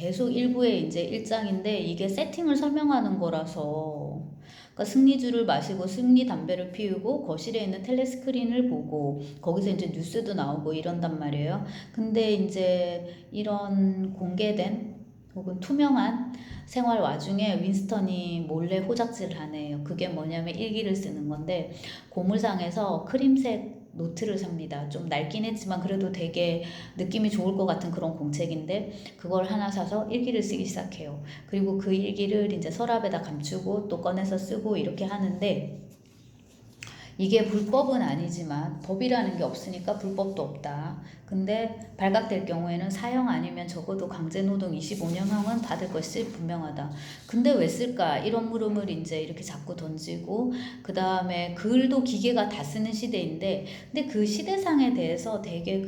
계속 일부의 이제 일장인데 이게 세팅을 설명하는 거라서 그러니까 승리주를 마시고 승리 담배를 피우고 거실에 있는 텔레스크린을 보고 거기서 이제 뉴스도 나오고 이런단 말이에요. 근데 이제 이런 공개된 혹은 투명한 생활 와중에 윈스턴이 몰래 호작질을 하네요. 그게 뭐냐면 일기를 쓰는 건데 고물상에서 크림색 노트를 삽니다. 좀 낡긴 했지만 그래도 되게 느낌이 좋을 것 같은 그런 공책인데 그걸 하나 사서 일기를 쓰기 시작해요. 그리고 그 일기를 이제 서랍에다 감추고 또 꺼내서 쓰고 이렇게 하는데 이게 불법은 아니지만 법이라는 게 없으니까 불법도 없다. 근데 발각될 경우에는 사형 아니면 적어도 강제노동 25년형은 받을 것이 분명하다. 근데 왜 쓸까? 이런 물음을 이제 이렇게 자꾸 던지고 그 다음에 글도 기계가 다 쓰는 시대인데 근데 그 시대상에 대해서 되게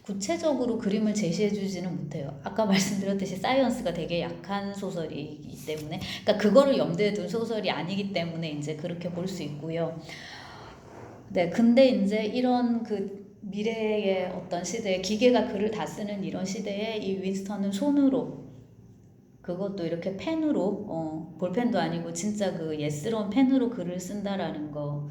구체적으로 그림을 제시해 주지는 못해요. 아까 말씀드렸듯이 사이언스가 되게 약한 소설이기 때문에 그러니까 그거를 염두에 둔 소설이 아니기 때문에 이제 그렇게 볼 수 있고요. 네, 근데 이제 이런 그 미래의 어떤 시대에 기계가 글을 다 쓰는 이런 시대에 이 윈스턴은 손으로 그것도 이렇게 펜으로 볼펜도 아니고 진짜 그 예스러운 펜으로 글을 쓴다라는 거.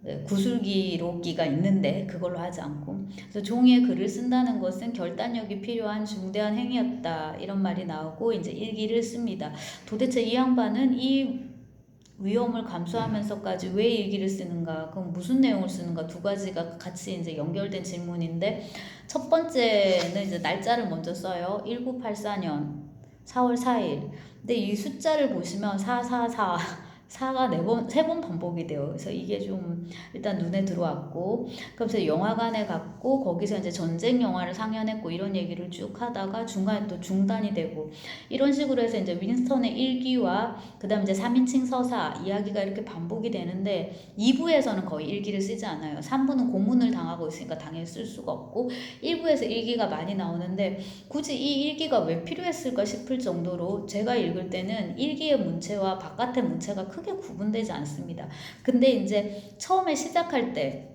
네, 구슬기로기가 있는데 그걸로 하지 않고 그래서 종이에 글을 쓴다는 것은 결단력이 필요한 중대한 행위였다 이런 말이 나오고 이제 일기를 씁니다. 도대체 이 양반은 이 위험을 감수하면서까지 왜 일기를 쓰는가? 그럼 무슨 내용을 쓰는가? 두 가지가 같이 이제 연결된 질문인데 첫 번째는 이제 날짜를 먼저 써요. 1984년 4월 4일. 근데 이 숫자를 보시면 444 4가 3번 반복이 돼요. 그래서 이게 좀 일단 눈에 들어왔고, 그래서 영화관에 갔고, 거기서 이제 전쟁 영화를 상연했고, 이런 얘기를 쭉 하다가 중간에 또 중단이 되고, 이런 식으로 해서 이제 윈스턴의 일기와 그 다음 이제 3인칭 서사 이야기가 이렇게 반복이 되는데 2부에서는 거의 일기를 쓰지 않아요. 3부는 고문을 당하고 있으니까 당연히 쓸 수가 없고 1부에서 일기가 많이 나오는데 굳이 이 일기가 왜 필요했을까 싶을 정도로 제가 읽을 때는 일기의 문체와 바깥의 문체가 크게 구분되지 않습니다. 근데 이제 처음에 시작할 때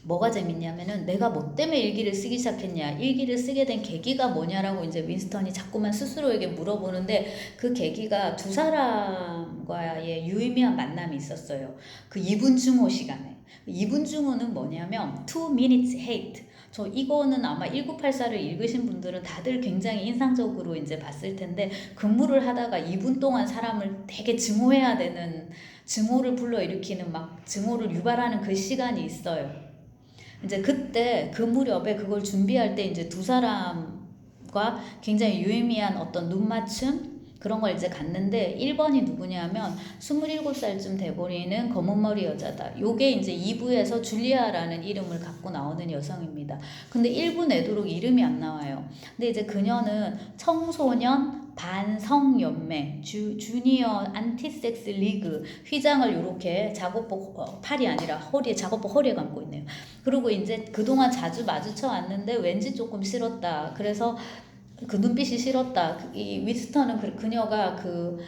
뭐가 재밌냐면은 내가 뭐 때문에 일기를 쓰기 시작했냐, 일기를 쓰게 된 계기가 뭐냐라고 이제 윈스턴이 자꾸만 스스로에게 물어보는데 그 계기가 두 사람과의 유의미한 만남이 있었어요. 그 2분 증오 시간에. 2분 증오는 뭐냐면 2 minutes hate. 저 이거는 아마 1984를 읽으신 분들은 다들 굉장히 인상적으로 이제 봤을 텐데 근무를 하다가 2분 동안 사람을 되게 증오해야 되는 증오를 불러일으키는 막 증오를 유발하는 그 시간이 있어요. 이제 그때 그 무렵에 그걸 준비할 때 이제 두 사람과 굉장히 유의미한 어떤 눈맞춤 그런 걸 이제 갔는데 1번이 누구냐면 27살쯤 돼버리는 검은머리 여자다. 요게 이제 2부에서 줄리아라는 이름을 갖고 나오는 여성입니다. 근데 1부 내도록 이름이 안 나와요. 근데 이제 그녀는 청소년 반성연맹 주니어 안티섹스 리그 휘장을 이렇게 작업복 팔이 아니라 허리에 작업복 허리에 감고 있네요. 그리고 이제 그동안 자주 마주쳐 왔는데 왠지 조금 싫었다. 그래서 그 눈빛이 싫었다. 이 윈스턴은 그녀가 그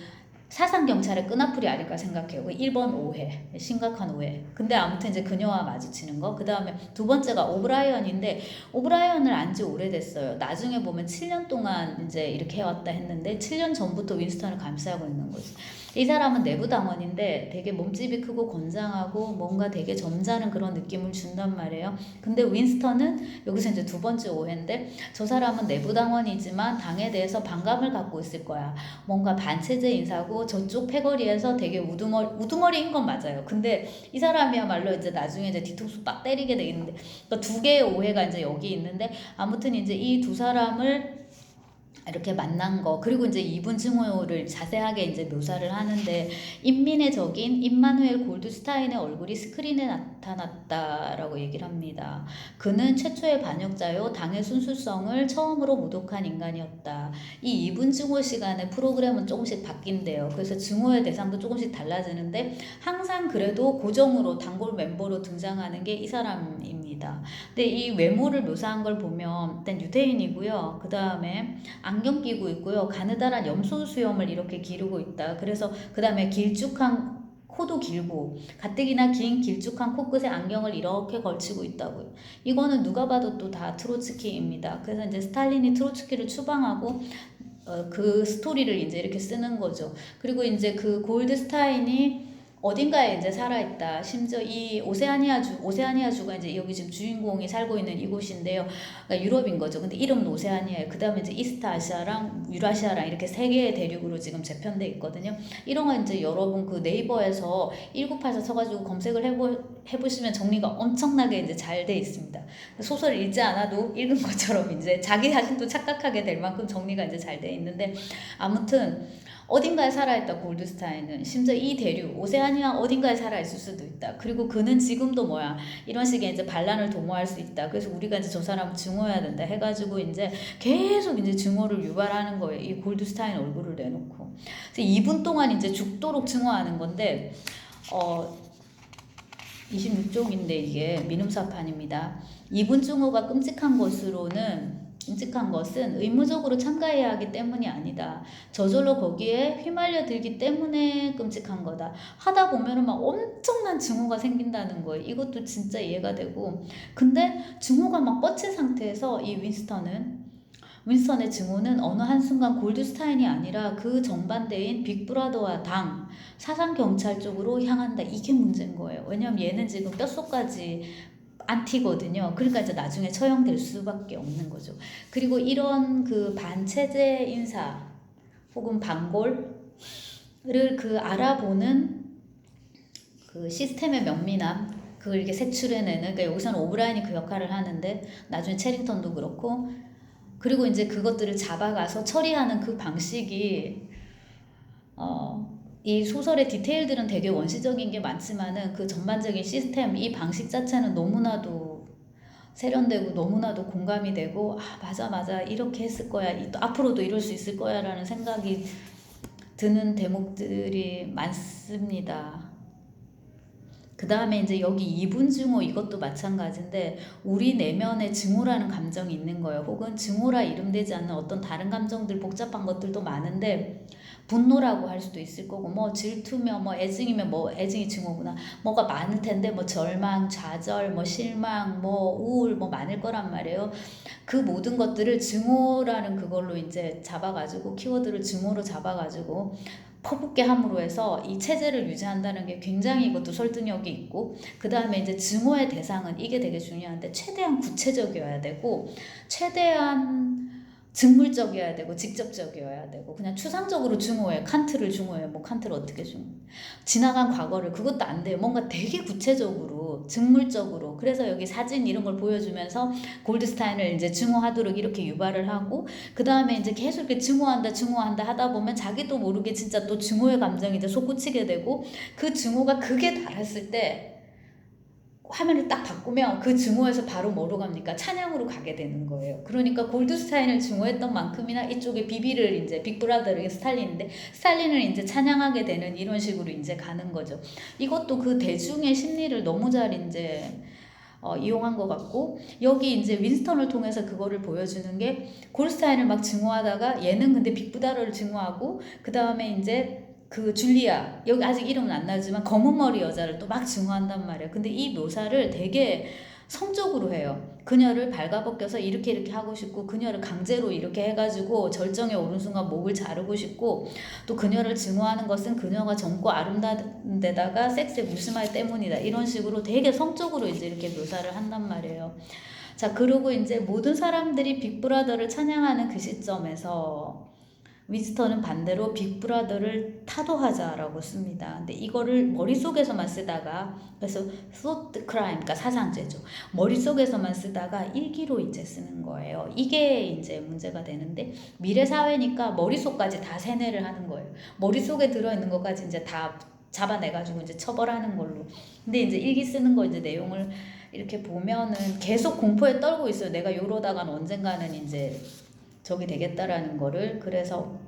사상 경찰의 끈앞풀이 아닐까 생각해요. 1번 오해, 심각한 오해. 근데 아무튼 이제 그녀와 마주치는 거. 그 다음에 두 번째가 오브라이언인데 오브라이언을 안 지 오래됐어요. 나중에 보면 7년 동안 이제 이렇게 해왔다 했는데 7년 전부터 윈스턴을 감싸고 있는 거지. 이 사람은 내부 당원인데 되게 몸집이 크고 건장하고 뭔가 되게 점잖은 그런 느낌을 준단 말이에요. 근데 윈스턴은 여기서 이제 두 번째 오해인데 저 사람은 내부 당원이지만 당에 대해서 반감을 갖고 있을 거야. 뭔가 반체제 인사고 저쪽 패거리에서 되게 우두머리인 건 맞아요. 근데 이 사람이야말로 이제 나중에 이제 뒤통수 빡 때리게 돼 있는데 그러니까 두 개의 오해가 이제 여기 있는데 아무튼 이제 이 두 사람을 이렇게 만난 거 그리고 이제 이분 증오를 자세하게 이제 묘사를 하는데 인민의 적인 임마누엘 골드스타인의 얼굴이 스크린에 나타났다라고 얘기를 합니다. 그는 최초의 반역자요 당의 순수성을 처음으로 모독한 인간이었다. 이 이분 증오 시간에 프로그램은 조금씩 바뀐대요. 그래서 증오의 대상도 조금씩 달라지는데 항상 그래도 고정으로 단골 멤버로 등장하는 게 이 사람입니다. 근데 이 외모를 묘사한 걸 보면 일단 유대인이고요. 그 다음에 안경 끼고 있고요. 가느다란 염소 수염을 이렇게 기르고 있다. 그래서 그 다음에 길쭉한 코도 길고 가뜩이나 긴 길쭉한 코끝에 안경을 이렇게 걸치고 있다고요. 이거는 누가 봐도 또 다 트로츠키입니다. 그래서 이제 스탈린이 트로츠키를 추방하고 그 스토리를 이제 이렇게 쓰는 거죠. 그리고 이제 그 골드스타인이 어딘가에 이제 살아있다. 심지어 이 오세아니아주가 이제 여기 지금 주인공이 살고 있는 이곳인데요. 그러니까 유럽인 거죠. 근데 이름은 오세아니아예요. 그 다음에 이제 이스트아시아랑 유라시아랑 이렇게 세 개의 대륙으로 지금 재편돼 있거든요. 이런 거 이제 여러분 그 네이버에서 1984 쳐가지고 검색을 해보시면 정리가 엄청나게 이제 잘 돼 있습니다. 소설을 읽지 않아도 읽은 것처럼 이제 자기 자신도 착각하게 될 만큼 정리가 이제 잘 돼 있는데, 아무튼 어딘가에 살아있다. 골드스타인은 심지어 이 대륙 오세아니아 어딘가에 살아있을 수도 있다. 그리고 그는 지금도 뭐야 이런 식의 이제 반란을 도모할 수 있다. 그래서 우리가 이제 저 사람 증오해야 된다 해가지고 이제 계속 이제 증오를 유발하는 거예요. 이 골드스타인 얼굴을 내놓고. 그래서 2분 동안 이제 죽도록 증오하는 건데 26쪽인데 이게 민음사판입니다. 2분 증오가 끔찍한 것은 의무적으로 참가해야 하기 때문이 아니다. 저절로 거기에 휘말려 들기 때문에 끔찍한 거다. 하다 보면은 막 엄청난 증오가 생긴다는 거예요. 이것도 진짜 이해가 되고. 근데 증오가 막 뻗친 상태에서 이 윈스턴의 증오는 어느 한순간 골드스타인이 아니라 그 정반대인 빅브라더와 당, 사상경찰 쪽으로 향한다. 이게 문제인 거예요. 왜냐면 얘는 지금 뼛속까지 안티거든요. 그러니까 이제 나중에 처형될 수밖에 없는 거죠. 그리고 이런 그 반체제 인사 혹은 반골을 그 알아보는 그 시스템의 명미남, 그걸 이렇게 색출해내는, 그러니까 여기서는 오브라인이 그 역할을 하는데 나중에 체링턴도 그렇고, 그리고 이제 그것들을 잡아가서 처리하는 그 방식이 이 소설의 디테일들은 되게 원시적인 게 많지만은 그 전반적인 시스템, 이 방식 자체는 너무나도 세련되고 너무나도 공감이 되고, 맞아 이렇게 했을 거야, 또 앞으로도 이럴 수 있을 거야 라는 생각이 드는 대목들이 많습니다. 그 다음에 이제 여기 2분 증오, 이것도 마찬가지인데 우리 내면에 증오라는 감정이 있는 거예요. 혹은 증오라 이름되지 않는 어떤 다른 감정들, 복잡한 것들도 많은데 분노라고 할 수도 있을 거고, 뭐 질투면, 뭐 애증이면, 뭐 애증이 증오구나, 뭐가 많을 텐데, 뭐 절망, 좌절, 뭐 실망, 뭐 우울, 뭐 많을 거란 말이에요. 그 모든 것들을 증오라는 그걸로 이제 잡아가지고, 키워드를 증오로 잡아가지고 퍼붓게 함으로 해서 이 체제를 유지한다는 게 굉장히 이것도 설득력이 있고, 그 다음에 이제 증오의 대상은 이게 되게 중요한데 최대한 구체적이어야 되고, 최대한 직물적이어야 되고, 직접적이어야 되고. 그냥 추상적으로 증오해, 칸트를 증오해, 뭐 칸트를 어떻게 증오해, 지나간 과거를, 그것도 안 돼요. 뭔가 되게 구체적으로 직물적으로. 그래서 여기 사진 이런 걸 보여주면서 골드스타인을 이제 증오하도록 이렇게 유발을 하고, 그 다음에 이제 계속 이렇게 증오한다 하다 보면 자기도 모르게 진짜 또 증오의 감정이 이제 솟구치게 되고, 그 증오가 극에 달했을 때 화면을 딱 바꾸면 그 증오에서 바로 뭐로 갑니까? 찬양으로 가게 되는 거예요. 그러니까 골드스타인을 증오했던 만큼이나 이쪽에 비비를 이제 빅브라더를 스탈린인데 스탈린을 이제 찬양하게 되는, 이런 식으로 이제 가는 거죠. 이것도 그 대중의 심리를 너무 잘 이제 이용한 것 같고, 여기 이제 윈스턴을 통해서 그거를 보여주는 게, 골드스타인을 막 증오하다가 얘는 근데 빅브라더를 증오하고, 그 다음에 이제 그 줄리아, 여기 아직 이름은 안 나지만 검은 머리 여자를 또 막 증오한단 말이에요. 근데 이 묘사를 되게 성적으로 해요. 그녀를 발가벗겨서 이렇게 하고 싶고, 그녀를 강제로 이렇게 해가지고 절정에 오른 순간 목을 자르고 싶고, 또 그녀를 증오하는 것은 그녀가 젊고 아름다운 데다가 섹스에 무심하기 때문이다, 이런 식으로 되게 성적으로 이제 이렇게 묘사를 한단 말이에요. 자, 그리고 이제 모든 사람들이 빅브라더를 찬양하는 그 시점에서 윈스턴은 반대로 빅브라더를 타도하자라고 씁니다. 근데 이거를 머릿속에서만 쓰다가, 그래서 thought crime, 그러니까 사상죄죠. 머릿속에서만 쓰다가 일기로 이제 쓰는 거예요. 이게 이제 문제가 되는데, 미래 사회니까 머릿속까지 다 세뇌를 하는 거예요. 머릿속에 들어있는 것까지 이제 다 잡아내가지고 이제 처벌하는 걸로. 근데 이제 일기 쓰는 거 이제 내용을 이렇게 보면은 계속 공포에 떨고 있어요. 내가 요러다간 언젠가는 이제 적이 되겠다라는 거를. 그래서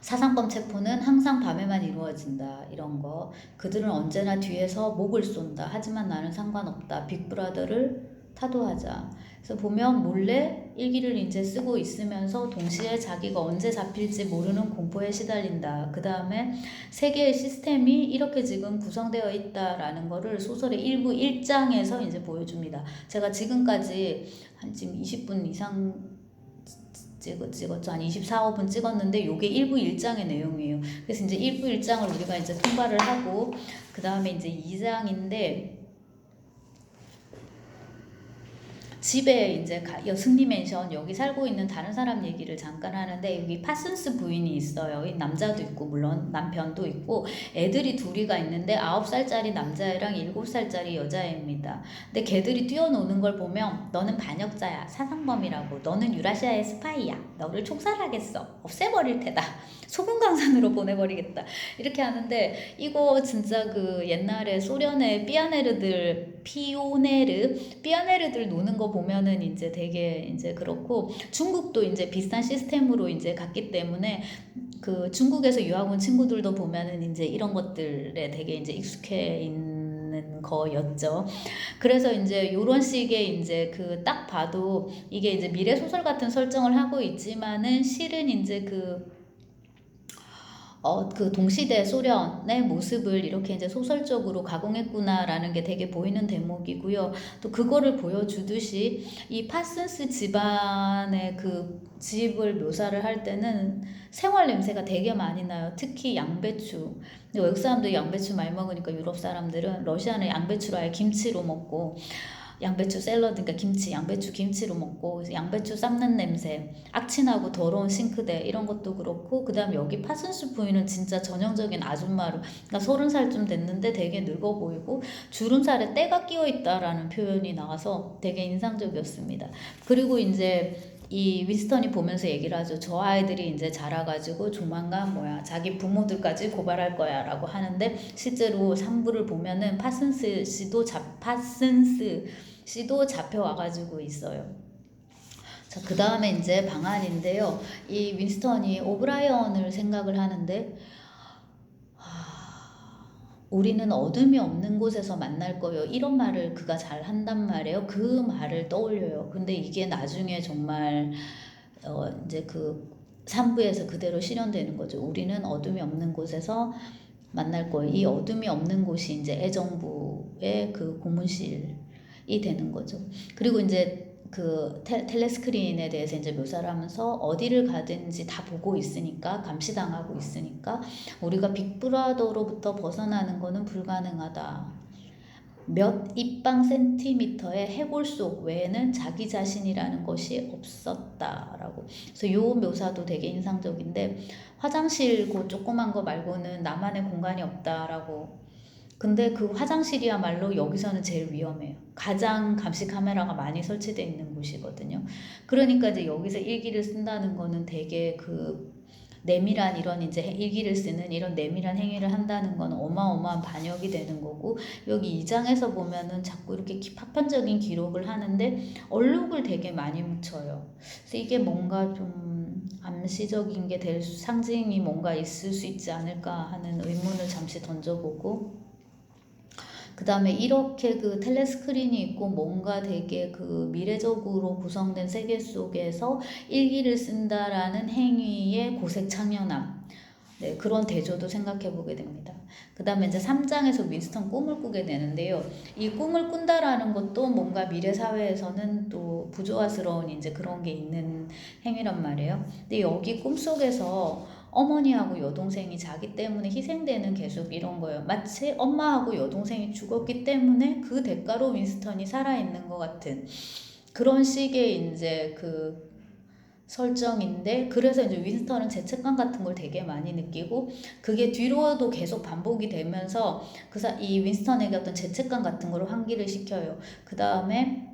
사상범 체포는 항상 밤에만 이루어진다, 이런 거. 그들은 언제나 뒤에서 목을 쏜다. 하지만 나는 상관없다. 빅브라더를 타도하자. 그래서 보면 몰래 일기를 이제 쓰고 있으면서 동시에 자기가 언제 잡힐지 모르는 공포에 시달린다. 그 다음에 세계의 시스템이 이렇게 지금 구성되어 있다라는 거를 소설의 일부 1장에서 이제 보여줍니다. 제가 지금까지 한 지금 20분 이상 찍었죠. 한 24, 5분 찍었는데 요게 일부 1장의 내용이에요. 그래서 이제 일부 1장을 우리가 이제 통과를 하고 그 다음에 이제 2장인데 집에 이제 승리 맨션 여기 살고 있는 다른 사람 얘기를 잠깐 하는데 여기 파슨스 부인이 있어요. 남자도 있고 물론 남편도 있고 애들이 둘이가 있는데 9살짜리 남자애랑 7살짜리 여자애입니다. 근데 걔들이 뛰어노는 걸 보면 너는 반역자야, 사상범이라고, 너는 유라시아의 스파이야, 너를 총살하겠어, 없애버릴 테다, 소금강산으로 보내버리겠다 이렇게 하는데 이거 진짜 그 옛날에 소련의 피오네르들 노는 거 보면은 이제 되게 이제 그렇고 중국도 이제 비슷한 시스템으로 이제 갔기 때문에 그 중국에서 유학 온 친구들도 보면은 이제 이런 것들에 되게 이제 익숙해 있는 거였죠. 그래서 이제 요런 식의 이제 그 딱 봐도 이게 이제 미래 소설 같은 설정을 하고 있지만은 실은 이제 그 동시대 소련의 모습을 이렇게 이제 소설적으로 가공했구나라는 게 되게 보이는 대목이고요. 또 그거를 보여주듯이 이 파슨스 집안의 그 집을 묘사를 할 때는 생활 냄새가 되게 많이 나요. 특히 양배추. 근데 외국 사람들이 양배추 많이 먹으니까 유럽 사람들은 러시아는 양배추를 아예 김치로 먹고 양배추 샐러드, 그러니까 김치, 양배추 김치로 먹고 양배추 삶는 냄새, 악취나고 더러운 싱크대 이런 것도 그렇고 그 다음에 여기 파슨스 부인은 진짜 전형적인 아줌마로 그러니까 30살쯤 됐는데 되게 늙어 보이고 주름살에 때가 끼어 있다라는 표현이 나와서 되게 인상적이었습니다. 그리고 이제 이 윈스턴이 보면서 얘기를 하죠. 저 아이들이 이제 자라가지고 조만간 자기 부모들까지 고발할 거야 라고 하는데 실제로 3부를 보면은 파슨스 씨도 잡혀와가지고 있어요. 자, 그 다음에 이제 방안인데요. 이 윈스턴이 오브라이언을 생각을 하는데 우리는 어둠이 없는 곳에서 만날 거예요. 이런 말을 그가 잘 한단 말이에요. 그 말을 떠올려요. 근데 이게 나중에 정말 이제 그 3부에서 그대로 실현되는 거죠. 우리는 어둠이 없는 곳에서 만날 거예요. 이 어둠이 없는 곳이 이제 애정부의 그 고문실이 되는 거죠. 그리고 이제 그 텔레스크린에 대해서 이제 묘사를 하면서 어디를 가든지 다 보고 있으니까 감시당하고 있으니까 우리가 빅브라더로부터 벗어나는 거는 불가능하다. 몇 입방 센티미터의 해골 속 외에는 자기 자신이라는 것이 없었다라고. 그래서 요 묘사도 되게 인상적인데 화장실 그 조그만 거 말고는 나만의 공간이 없다라고. 근데 그 화장실이야말로 여기서는 제일 위험해요. 가장 감시 카메라가 많이 설치되어 있는 곳이거든요. 그러니까 이제 여기서 일기를 쓴다는 거는 되게 그 내밀한 이런 이제 일기를 쓰는 이런 내밀한 행위를 한다는 건 어마어마한 반역이 되는 거고 여기 2장에서 보면은 자꾸 이렇게 파편적인 기록을 하는데 얼룩을 되게 많이 묻혀요. 그래서 이게 뭔가 좀 암시적인 게 될 상징이 뭔가 있을 수 있지 않을까 하는 의문을 잠시 던져보고 그 다음에 이렇게 그 텔레스크린이 있고 뭔가 되게 그 미래적으로 구성된 세계 속에서 일기를 쓴다라는 행위의 고색 참여남. 네, 그런 대조도 생각해 보게 됩니다. 그 다음에 이제 3장에서 윈스턴 꿈을 꾸게 되는데요. 이 꿈을 꾼다라는 것도 뭔가 미래 사회에서는 또 부조화스러운 이제 그런 게 있는 행위란 말이에요. 근데 여기 꿈속에서 어머니하고 여동생이 자기 때문에 희생되는 계속 이런 거예요. 마치 엄마하고 여동생이 죽었기 때문에 그 대가로 윈스턴이 살아있는 것 같은 그런 식의 이제 그 설정인데 그래서 이제 윈스턴은 죄책감 같은 걸 되게 많이 느끼고 그게 뒤로도 계속 반복이 되면서 이 윈스턴에게 어떤 죄책감 같은 걸 환기를 시켜요. 그 다음에